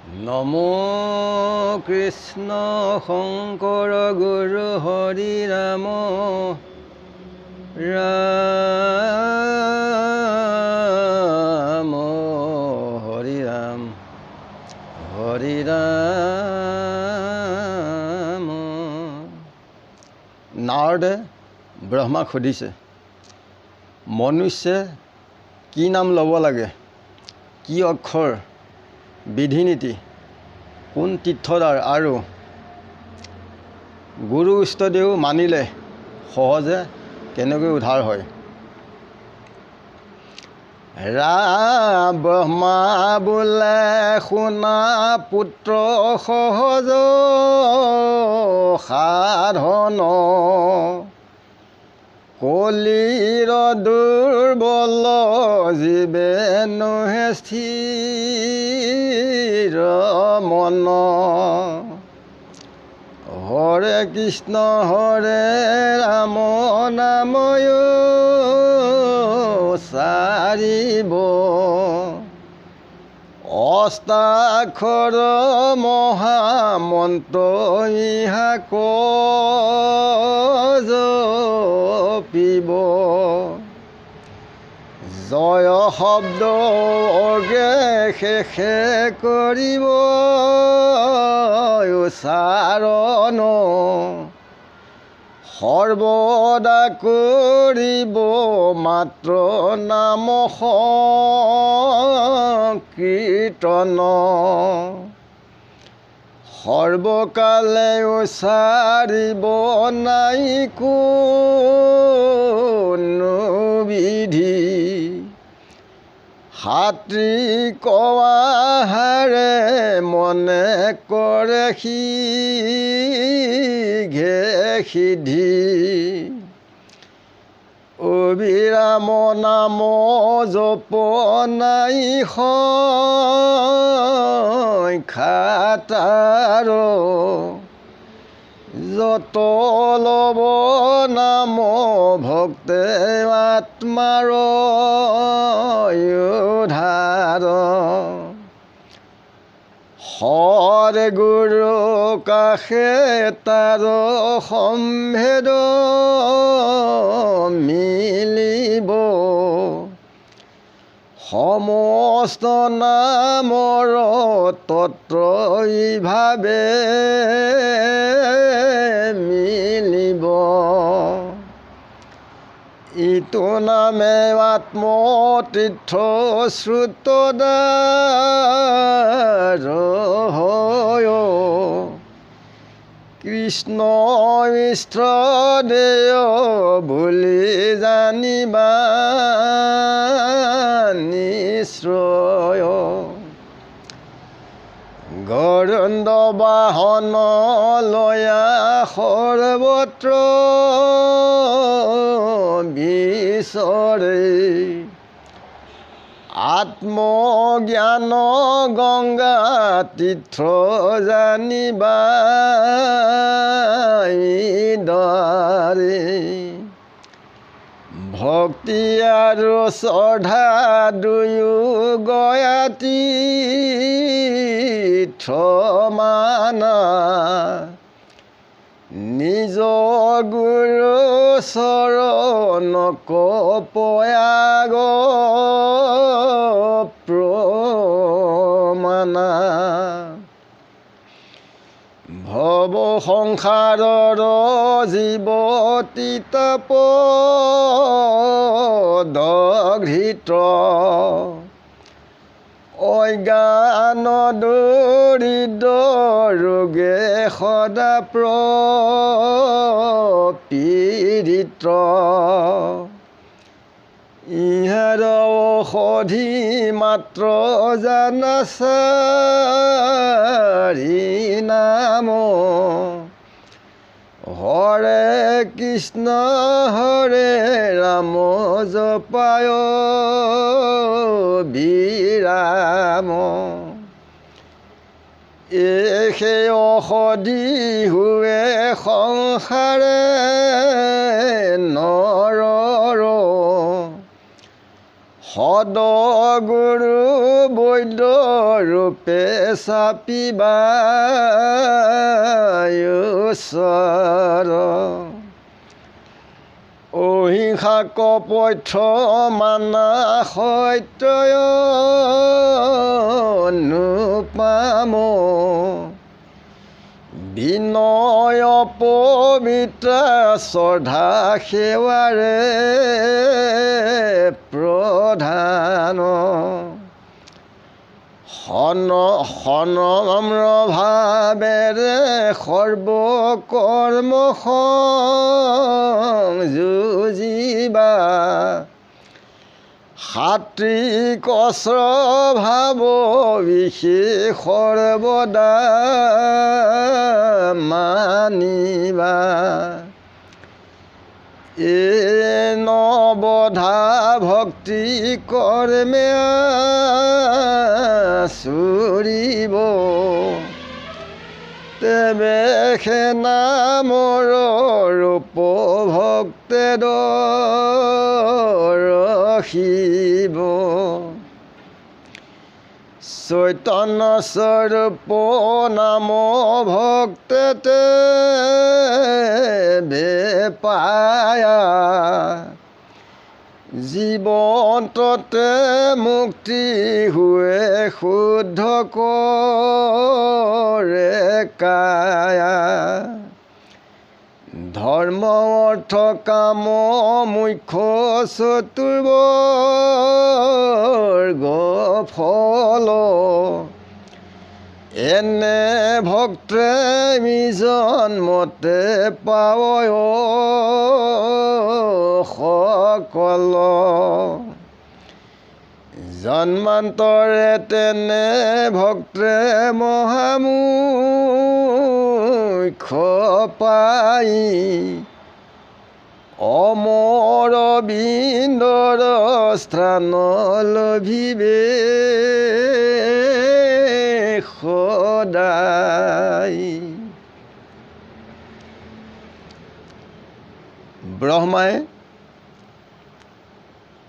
নমো কৃষ্ণ শংকৰ গুৰু হৰি ৰাম ৰাম হৰি ৰাম হৰি ৰাম। নাৰদে ব্ৰহ্মাক সুধিছে, মনুষ্যে কি নাম ল'ব লাগে, কি অক্ষৰ, বিধি নীতি, কোন তীৰ্থদাৰ আৰু গুৰু ইষ্টদেও মানিলে সহজে কেনেকৈ উদ্ধাৰ হয়। ব্ৰহ্মা বোলে শুনা পুত্ৰ সহজ সাধন, কলিৰ দুৰ্বল জীৱে নোহে স্থিৰ মন। হৰে কৃষ্ণ হৰে ৰাম নাময় চাৰিব, অষ্টাক্ষৰ মহামন্ত্ৰ ইহা জপিব। জয় শব্দ অগে শেষে কৰিব উচ্চাৰণ, সৰ্বদা কৰিব মাত্ৰ নাম সংকীৰ্তন। সৰ্বকালে উচ্চাৰিব নাই কোনো বিধি, সাত্ৰিক আহাৰে মনে কৰে শীঘ্ৰে সিদ্ধি। অবিৰাম নাম জপ নাই সংখ্যাতাৰ, যত লব নাম ভক্তে আত্মাৰ উদ্ধাৰ। হৰে গুৰু কাষে তাৰ সম্ভেদ মিলিব, সমস্ত নামৰ তত্ত্ব ইভাৱে মিলিব। ইটো নামে আত্মতীৰ্থ শ্ৰুতদাৰ হয়, কৃষ্ণ ইষ্টদেয় বুলি জানিবা নিশ্চয়। গৰুড় বাহন লয়া সৰ্বত্ৰ বিচৰে, আত্মজ্ঞান গংগা তীৰ্থ জানিবা দ্বাৰে। ভক্তি আৰু শ্ৰদ্ধা দুয়ো গয়া তীৰ্থ মানা, নিজ গুৰু চৰণক পয়াগ প্ৰমানা। ভৱ সংসাৰৰ জীৱতী তাপদঘৃত, অজ্ঞান দৰিদ্ৰ ৰোগে সদা পীড়িত। ইহাৰ ঔষধি মাত্ৰ জানাচাৰি নাম, হৰে কৃষ্ণ হৰে ৰাম জপায় বিৰাম। এষে ঔষধি হুৱে সংসাৰে নৰ, সদগুৰু বৈদ্য ৰূপে চাপিবা ঈশ্বৰ অহিংসা কপথ্য মানা সত্যয় অনুপাম বিনয় পবিত্ৰ শ্ৰদ্ধা সেৱাৰে প্ৰধান নম্ৰ ভাৱেৰে সৰ্বকৰ্ম সংযোজিবা সাত্বিক স্বভাৱ বিশেষ সৰ্বদা মানিবা নবধা ভক্তি কৰ্মে চুৰিব তেবে সে নামৰ ৰূপ ভক্তে ৰখিব চৈতন্য স্বৰূপ নাম ভক্তে পায়া জীৱন্ততে মুক্তি হুৱে শুদ্ধ কৰে কায়া ধৰ্ম অৰ্থ কাম মুখ্য চতুৰ্বৰ্গ ফল এনে ভক্তে জন্মতে পায় সকল জন্মান্তৰে তেনে ভক্তে মহামুখ্য পাই অমৰ বিন্দৰ স্থান লভিবে সদায় ব্ৰহ্মাই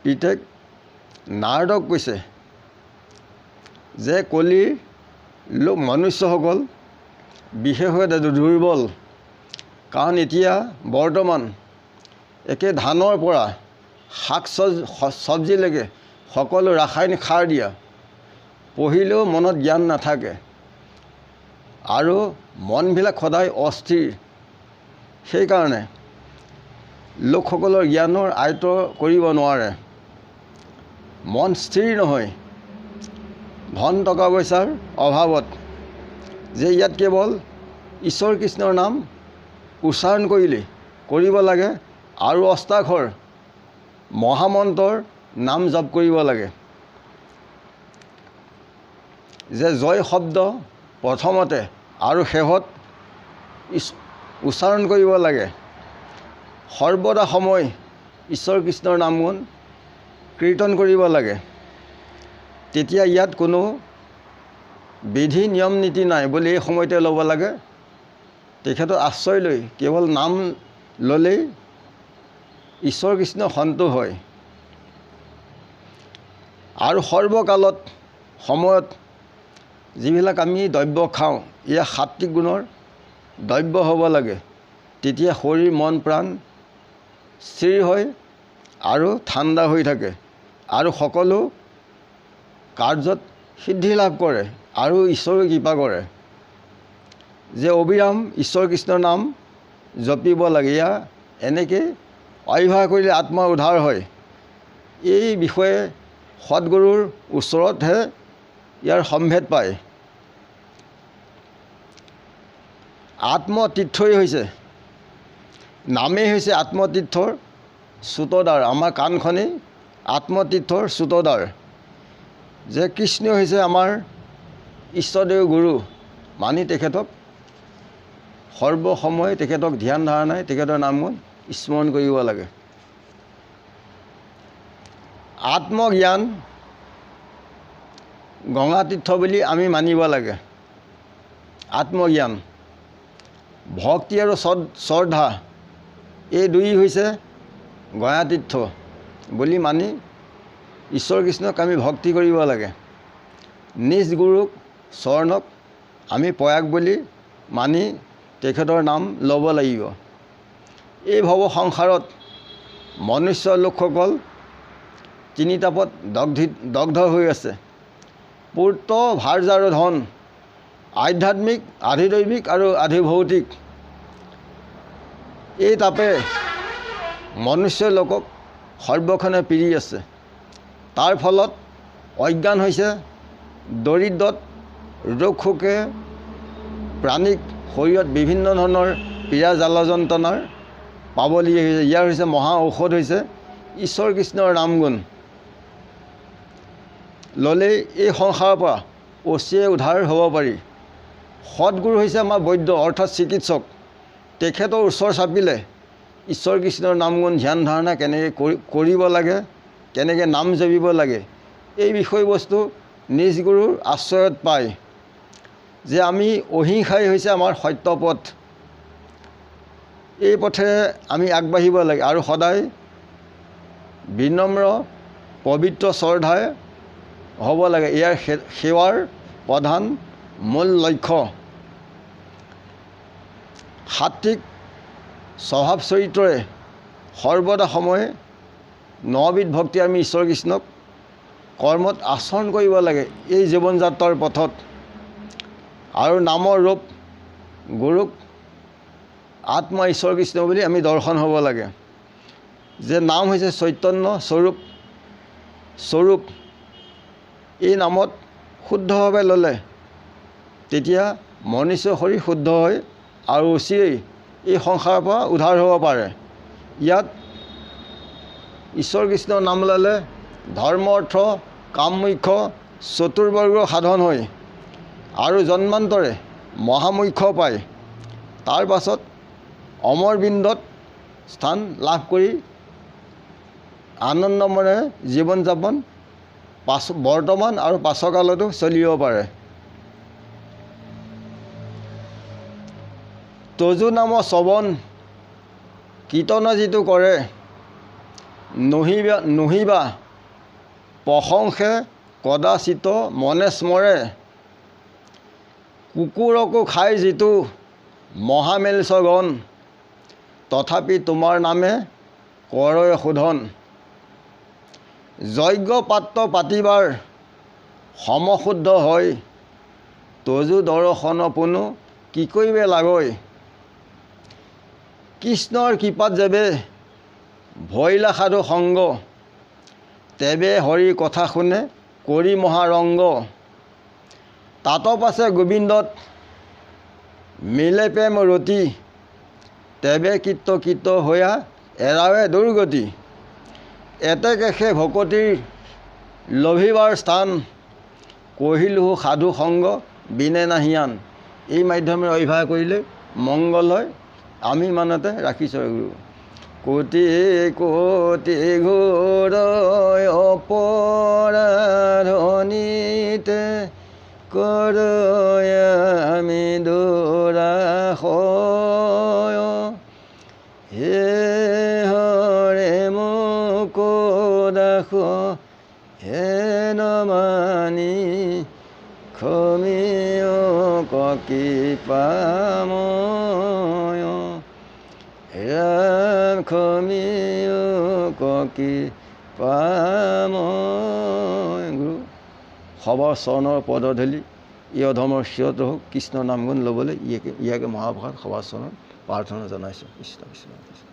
পিতেক নাৰদক কৈছে যে কলিৰ লোক মনুষ্যসকল বিশেষভাৱে দুৰ্বল কাৰণ এতিয়া বৰ্তমান একে ধানৰ পৰা শাক চব্জিলৈকে সকলো ৰাসায়নিক সাৰ দিয়া পঢ়িলেও মনত জ্ঞান নাথাকে আৰু মনবিলাক সদায় অস্থিৰ সেইকাৰণে লোকসকলৰ জ্ঞানৰ আয়ত্ত কৰিব নোৱাৰে মন স্থিৰ নহয় ধন টকা পইচাৰ অভাৱত যে ইয়াত কেৱল ঈশ্বৰ কৃষ্ণৰ নাম উচ্চাৰণ কৰিব লাগে আৰু অষ্টাক্ষৰ মহামন্ত্ৰৰ নাম জপ কৰিব লাগে যে জয় শব্দ প্ৰথমতে আৰু শেষত উচ্চাৰণ কৰিব লাগে সৰ্বদা সময় ঈশ্বৰ কৃষ্ণৰ নাম গুণ কীৰ্তন কৰিব লাগে তেতিয়া ইয়াত কোনো বিধি নিয়ম নীতি নাই বুলি এই সময়তে ল'ব লাগে তেখেতৰ আশ্ৰয় লৈ কেৱল নাম ল'লেই ঈশ্বৰ কৃষ্ণ সন্তোষ হয় আৰু সৰ্বকালত সময়ত যিবিলাক আমি দ্ৰব্য খাওঁ এয়া সাত্বিক গুণৰ দ্ৰব্য হ'ব লাগে তেতিয়া শৰীৰ মন প্ৰাণ স্থিৰ হয় আৰু ঠাণ্ডা হৈ থাকে আৰু সকলো কাৰ্যত সিদ্ধি লাভ কৰে আৰু ঈশ্বৰে কৃপা কৰে যে অবিৰাম ঈশ্বৰ কৃষ্ণৰ নাম জপিব লাগে এয়া এনেকৈ অভ্যাস কৰিলে আত্মা উদ্ধাৰ হয় এই বিষয়ে সদগুৰুৰ ওচৰতহে ইয়াৰ সম্ভেদ পায় আত্মতীৰ্থই হৈছে নামেই হৈছে আত্মতীৰ্থৰ চুতদ্বাৰ আমাৰ কাণখনেই আত্মতীৰ্থৰ চুতদ্বাৰ যে কৃষ্ণ হৈছে আমাৰ ইষ্টদেৱ গুৰু মানি তেখেতক সৰ্বসময় তেখেতক ধ্যান ধাৰণাই তেখেতৰ নামগুণ স্মৰণ কৰিব লাগে আত্মজ্ঞান গংগাতীৰ্থ বুলি আমি মানিব লাগে আত্মজ্ঞান ভক্তি আৰু শ্ৰদ্ধা এই দুই হৈছে গয়াতীৰ্থ বুলি মানি ঈশ্বৰ কৃষ্ণক আমি ভক্তি কৰিব লাগে। নিজ গুৰুক চৰণক আমি প্ৰয়াগ বুলি মানি তেখেতৰ নাম ল'ব লাগিব। এই ভৱ সংসাৰত মনুষ্য লোকসকল তিনি তাপত দগ্ধ হৈ আছে। পূৰ্ত ভাৰ্য আৰু ধন, আধ্যাত্মিক, আধিদৈৱিক আৰু আধিভৌতিক এই তাপে মনুষ্য লোকক সৰ্বক্ষণে পীড়ি আছে। তাৰ ফলত অজ্ঞান হৈছে, দৰিদ্ৰত ৰোগ শোকে প্ৰাণীক শৰীৰত বিভিন্ন ধৰণৰ পীড়া জ্বালা যন্ত্ৰণাৰ পাবলগীয়া হৈছে। ইয়াৰ হৈছে মহা ঔষধ হৈছে ঈশ্বৰ কৃষ্ণৰ নাম গুণ। ল'লেই এই সংসাৰৰ পৰা অচিৰে উদ্ধাৰ হ'ব পাৰি। সৎগুৰু হৈছে আমাৰ বৈদ্য অৰ্থাৎ চিকিৎসক। তেখেতৰ ওচৰ চাপিলে ঈশ্বৰ কৃষ্ণৰ নাম গুণ ধ্যান ধাৰণা কেনেকৈ কৰিব লাগে, কেনেকৈ নাম জপিব লাগে, এই বিষয়বস্তু নিজ গুৰুৰ আশ্ৰয়ত পায়। যে আমি অহিংসাই হৈছে আমাৰ সত্য পথ, এই পথেৰে আমি আগবাঢ়িব লাগে আৰু সদায় বিনম্ৰ পবিত্ৰ শ্ৰদ্ধাৰে হ'ব লাগে। ইয়াৰ সেৱাৰ প্ৰধান মূল লক্ষ্য। সাত্বিক স্বভাৱ চৰিত্ৰৰে সৰ্বদা সময়ে নবিধ ভক্তি আমি ঈশ্বৰ কৃষ্ণক কৰ্মত আচৰণ কৰিব লাগে এই জীৱন যাত্ৰাৰ পথত। আৰু নামৰ ৰূপ গুৰুক আত্মা ঈশ্বৰ কৃষ্ণ বুলি আমি দৰ্শন হ'ব লাগে। যে নাম হৈছে চৈতন্য স্বৰূপ। এই নামত শুদ্ধভাৱে ল'লে তেতিয়া মনুষ্য শৰীৰ শুদ্ধ হয় আৰু অচিৰেই এই সংসাৰৰ পৰা উদ্ধাৰ হ'ব পাৰে। ইয়াত ঈশ্বৰ কৃষ্ণৰ নাম ল'লে ধৰ্ম অৰ্থ কাম মোক্ষ চতুৰ্বৰ্গ সাধন হয় আৰু জন্মান্তৰে মহামোক্ষ পায়। তাৰ পাছত অমৰবৃন্দত স্থান লাভ কৰি আনন্দমনে জীৱন যাপন বৰ্তমান আৰু পাছকালতো চলিব পাৰে। তজু নাম শ্ৰৱণ কীৰ্তন যিটো কৰে, নহিবা প্ৰশংসে কদাচিত মনে স্মৰে। কুকুৰকো খাই যিটো মহামেলছগণ, তথাপি তোমাৰ নামে কৰয় শোধন। যজ্ঞ পাত্ৰ পাতিবাৰ সমশুদ্ধ হয়, তজু দৰ্শন পুনু কি কৰিবে লাগৈ। কৃষ্ণৰ কৃপাত যেবে ভৈলা সাধু সংগ, তেবে হৰি কথা শুনে কৰি মহাৰংগ। তাতপ আছে গোবিন্দত মিলে প্ৰেম ৰতি, তেবে কীৰ্ত হৈয়া এৰাৱে দুৰ্গতি। এতেকে ভকতিৰ লভিবাৰ স্থান, কহিলো সাধু সংগ বিনে নাহিয়ান। এই মাধ্যমেৰে অভ্যাস কৰিলে মংগল হয়। আমি ইমানতে ৰাখিছোঁ গুৰু। কোটি কোটি ঘোৰ অপৰাধনিতে কৰয় আমি দুৰাশয়। হে হৰে মোক দাস হে নমানি ক্ষমিয় কৃপাময়। ৰাম ক্ষমিয় কৃপাময়। গুৰু সবৰ চৰণৰ পদধূলি এই অধমৰ চিৰত হওক। কৃষ্ণ নাম গুণ ল'বলৈ ইয়াকে মহাভাৰত সভাৰ চৰণত প্ৰাৰ্থনা জনাইছোঁ। কৃষ্ণ কৃষ্ণ কৃষ্ণ।